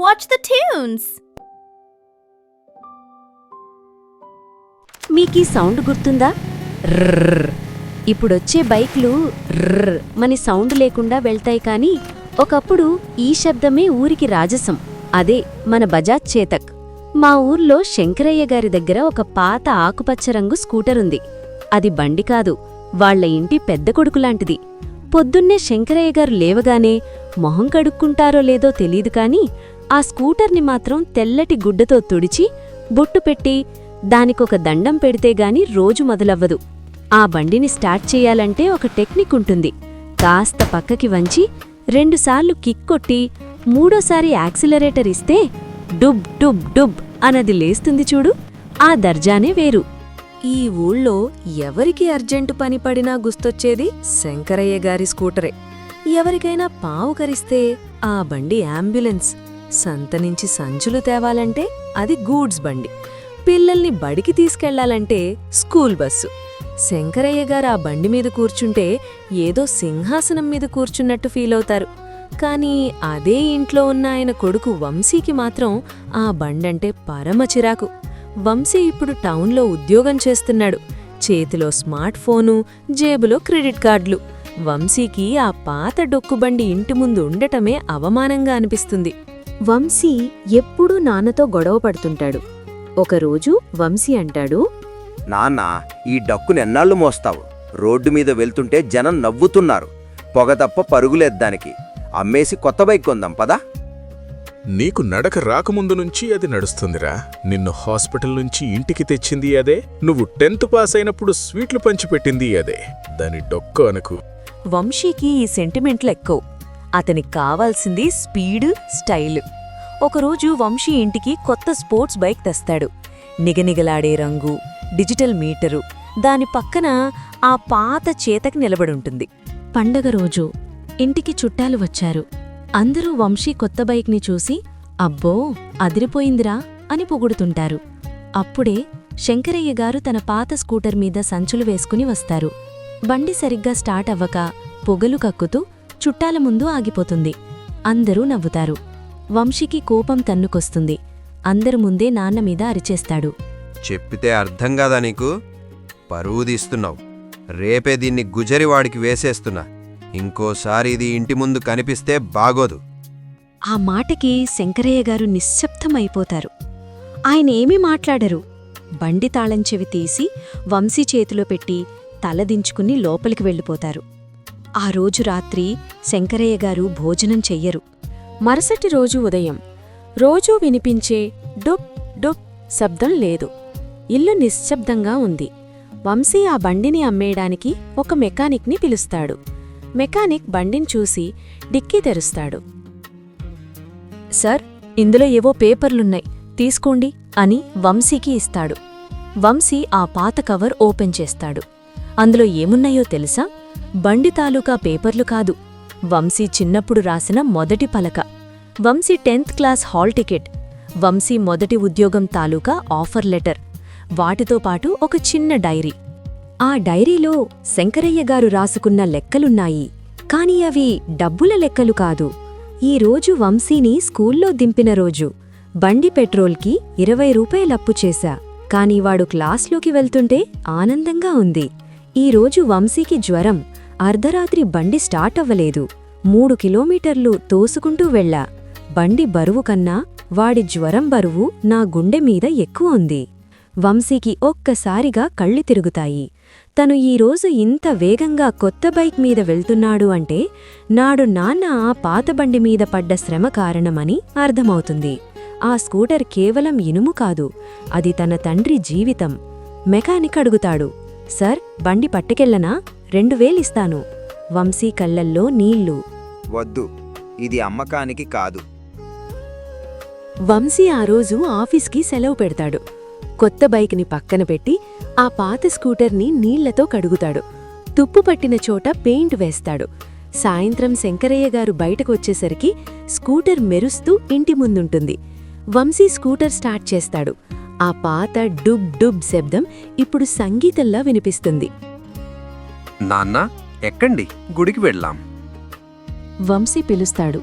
watch the tunes. మీకీ sound గుర్తుందా? రర్. ఇప్పుడొచ్చే బైక్లు రర్ మని సౌండ్ లేకుండా వెళ్తాయి కానీ ఒకప్పుడు ఈ శబ్దమే ఊరికి రాజసం. అదే మన బజాజ్ చేతక్. మా ఊర్లో శంకరయ్య గారి దగ్గర ఒక పాత ఆకుపచ్చ రంగు స్కూటరుంది. అది బండి కాదు, వాళ్ల ఇంటి పెద్ద కొడుకులాంటిది. పొద్దున్నే శంకరయ్య గారు లేవగానే మొహం కడుక్కుంటారో లేదో తెలీదు కాని ఆ స్కూటర్ని మాత్రం తెల్లటి గుడ్డతో తుడిచి బొట్టు పెట్టి దానికొక దండం పెడితేగాని రోజు మొదలవ్వదు. ఆ బండిని స్టార్ట్ చెయ్యాలంటే ఒక టెక్నిక్ ఉంటుంది. కాస్త పక్కకి వంచి 2 సార్లు కిక్ కొట్టి మూడోసారి యాక్సిలరేటర్ ఇస్తే డుబ్ డుబ్ డుబ్ అన్నది లేస్తుంది చూడు, ఆ దర్జానే వేరు. ఈ ఊళ్ళో ఎవరికి అర్జెంటు పని పడినా గుస్తొచ్చేది శంకరయ్య గారి స్కూటరే. ఎవరికైనా పావు కరిస్తే ఆ బండి అంబులెన్స్, సంతనించి సంచులు తేవాలంటే అది గూడ్స్ బండి, పిల్లల్ని బడికి తీసుకెళ్లాలంటే స్కూల్ బస్సు. శంకరయ్య గారు ఆ బండి మీద కూర్చుంటే ఏదో సింహాసనం మీద కూర్చున్నట్టు ఫీలవుతారు. కానీ అదే ఇంట్లో ఉన్న ఆయన కొడుకు వంశీకి మాత్రం ఆ బండంటే పరమ చిరాకు. వంశీ ఇప్పుడు టౌన్లో ఉద్యోగం చేస్తున్నాడు. చేతిలో స్మార్ట్ ఫోను, జేబులో క్రెడిట్ కార్డులు. వంశీకి ఆ పాత డొక్కుబండి ఇంటి ముందు ఉండటమే అవమానంగా అనిపిస్తుంది. వంశీ ఎప్పుడూ నాన్నతో గొడవ పడుతుంటాడు. ఒకరోజు వంశీ అంటాడు, నాన్న, ఈ డక్కునెన్నాళ్ళు మోస్తావు? రోడ్డు మీద వెళ్తుంటే జనం నవ్వుతున్నారు. పొగ తప్ప పరుగులేద్దానికి. అమ్మేసి కొత్త బైక్ కొందాం పదా. నీకు నడక రాకముందు నుంచి అది నడుస్తుందిరా. నిన్ను హాస్పిటల్ నుంచి ఇంటికి తెచ్చింది అదే. నువ్వు 10th పాస్ అయినప్పుడు స్వీట్లు పంచిపెట్టింది అదే. దాని డొక్కు అనకు. వంశీకి ఈ సెంటిమెంట్లెక్కవు. అతనికి కావాల్సింది స్పీడు, స్టైలు. ఒకరోజు వంశీ ఇంటికి కొత్త స్పోర్ట్స్ బైక్ తెస్తాడు. నిగనిగలాడే రంగు, డిజిటల్ మీటరు, దాని పక్కన ఆ పాత చేతకి నిలబడుంటుంది. పండగ రోజు ఇంటికి చుట్టాలు వచ్చారు. అందరూ వంశీ కొత్త బైక్ని చూసి అబ్బో అదిరిపోయిందిరా అని పొగుడుతుంటారు. అప్పుడే శంకరయ్య గారు తన పాత స్కూటర్ మీద సంచులు వేసుకుని వస్తారు. బండి సరిగ్గా స్టార్ట్ అవ్వక పొగలు కక్కుతూ చుట్టాల ముందు ఆగిపోతుంది. అందరూ నవ్వుతారు. వంశీకి కోపం తన్నుకొస్తుంది. అందరు ముందే నాన్నమీద అరిచేస్తాడు. చెప్పితే అర్థం కాదా నీకు? పరువు తీస్తున్నావు. రేపే దీన్ని గుజరివాడికి వేసేస్తున్నా. ఇంకోసారి ఇది ఇంటి ముందు కనిపిస్తే బాగోదు. ఆ మాటకి శంకరయ్య గారు నిశ్శబ్దమైపోతారు. ఆయన ఏమీ మాట్లాడరు. బండి తాళం చెవి తీసి వంశీ చేతిలో పెట్టి తలదించుకుని లోపలికి వెళ్ళిపోతారు. ఆ రోజు రాత్రి శంకరయ్య గారు భోజనం చెయ్యరు. మరుసటి రోజు ఉదయం రోజూ వినిపించే డొప్ డొప్ శబ్దం లేదు. ఇల్లు నిశ్శబ్దంగా ఉంది. వంశీ ఆ బండిని అమ్మేయడానికి ఒక మెకానిక్ని పిలుస్తాడు. మెకానిక్ బండిని చూసి డిక్కీ తెరుస్తాడు. సార్, ఇందులో ఏవో పేపర్లున్నాయి, తీసుకోండి అని వంశీకి ఇస్తాడు. వంశీ ఆ పాత కవర్ ఓపెన్ చేస్తాడు. అందులో ఏమున్నాయో తెలుసా? బండి తాలూకా పేపర్లు కాదు, వంశీ చిన్నప్పుడు రాసిన మొదటి పలక, Vamsi 10th class hall ticket, Vamsi మొదటి ఉద్యోగం తాలూకా ఆఫర్ లెటర్, వాటితో పాటు ఒక చిన్న డైరీ. ఆ డైరీలో శంకరయ్య గారు రాసుకున్న లెక్కలున్నాయి. కాని అవి డబ్బుల లెక్కలు కాదు. ఈ రోజు వంశీని స్కూల్లో దింపిన రోజు. బండి పెట్రోల్కి 20 రూపాయలు అప్పు చేశా. కాని వాడు క్లాస్లోకి వెళ్తుంటే ఆనందంగా ఉంది. ఈ రోజు వంశీకి జ్వరం. అర్ధరాత్రి బండి స్టార్ట్ అవ్వలేదు. 3 కిలోమీటర్లు తోసుకుంటూ వెళ్ళా. బండి బరువు కన్నా వాడి జ్వరం బరువు నా గుండె మీద ఎక్కువ ఉంది. వంశీకి ఒక్కసారిగా కళ్ళు తిరుగుతాయి. తను ఈరోజు ఇంత వేగంగా కొత్త బైక్ మీద వెళ్తున్నాడు అంటే నాడు నాన్న ఆ పాత బండి మీద పడ్డ శ్రమ కారణమని అర్థమవుతుంది. ఆ స్కూటర్ కేవలం ఇనుము కాదు, అది తన తండ్రి జీవితం. మెకానిక్ అడుగుతాడు, సార్, బండి పట్టుకెళ్ళనా? 2000 ఇస్తాను. వంశీ కళ్ళల్లో నీళ్లు. వద్దు, ఇది అమ్మకానికి కాదు. వంశీ ఆ రోజు ఆఫీస్కి సెలవు పెడతాడు. కొత్త బైక్ని పక్కన పెట్టి ఆ పాత స్కూటర్ని నీళ్లతో కడుగుతాడు. తుప్పు పట్టిన చోట పెయింట్ వేస్తాడు. సాయంత్రం శంకరయ్య గారు బయటకు వచ్చేసరికి స్కూటర్ మెరుస్తూ ఇంటి ముందుంటుంది. వంశీ స్కూటర్ స్టార్ట్ చేస్తాడు. ఆ పాత డుబ్ డుబ్ శబ్దం ఇప్పుడు సంగీతంలా వినిపిస్తుంది. నాన్న, ఎక్కండి, గుడికి వెళ్ళాం. వంశీ పిలుస్తాడు.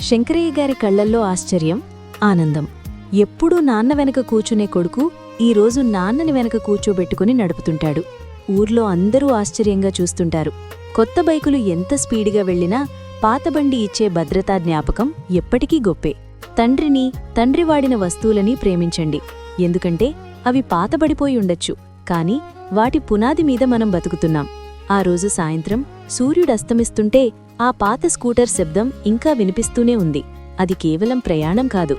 శంకరయ్య గారి కళ్లల్లో ఆశ్చర్యం, ఆనందం. ఎప్పుడూ నాన్న వెనక కూర్చునే కొడుకు ఈరోజు నాన్నని వెనక కూర్చోబెట్టుకుని నడుపుతుంటాడు. ఊర్లో అందరూ ఆశ్చర్యంగా చూస్తుంటారు. కొత్త బైకులు ఎంత స్పీడ్గా వెళ్ళినా పాతబండి ఇచ్చే భద్రతా జ్ఞాపకం ఎప్పటికీ గొప్పే. తండ్రిని, తండ్రి వాడిన వస్తువులని ప్రేమించండి. ఎందుకంటే అవి పాతబడిపోయి ఉండొచ్చు, కాని వాటి పునాది మీద మనం బతుకుతున్నాం. ఆ రోజు సాయంత్రం సూర్యుడస్తమిస్తుంటే ఆ పాత స్కూటర్ శబ్దం ఇంకా వినిపిస్తూనే ఉంది. అది కేవలం ప్రయాణం కాదు,